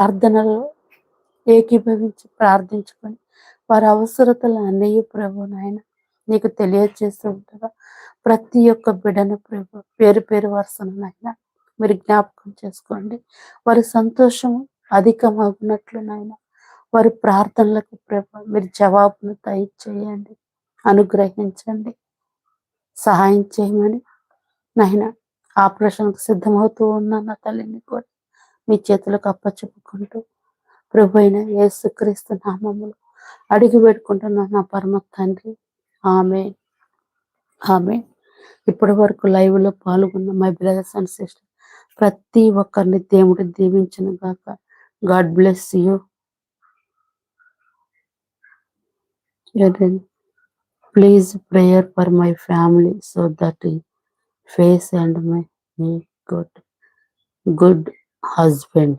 ప్రార్థనలో ఏకీభవించి ప్రార్థించుకొని వారి అవసరతలు అన్నయ్య ప్రభు నాయన నీకు తెలియజేస్తూ ఉంటారా. ప్రతి ఒక్క బిడ్డను ప్రభు పేరు పేరు వరుసను నాయన మీరు జ్ఞాపకం చేసుకోండి. వారి సంతోషం అధికమగినట్లు నాయన వారి ప్రార్థనలకు ప్రభు మీరు జవాబును దయచేయండి, అనుగ్రహించండి, సహాయం చేయమని నాయన ఆపరేషన్కు సిద్ధమవుతూ ఉన్న నా తల్లిని కూడా మీ చేతులకు అప్పచెప్పుకుంటూ ప్రభు అయిన యేసుక్రీస్తు నామములో అడిగి పెట్టుకుంటున్నా నా పరమ తండ్రి. ఆమె ఆమె ఇప్పటి వరకు లైవ్లో పాల్గొన్న మై బ్రదర్స్ అండ్ సిస్టర్ ప్రతి ఒక్కరిని దేవుడు దీవించును గాక. God bless you. Please prayer for my family so that face and my good husband.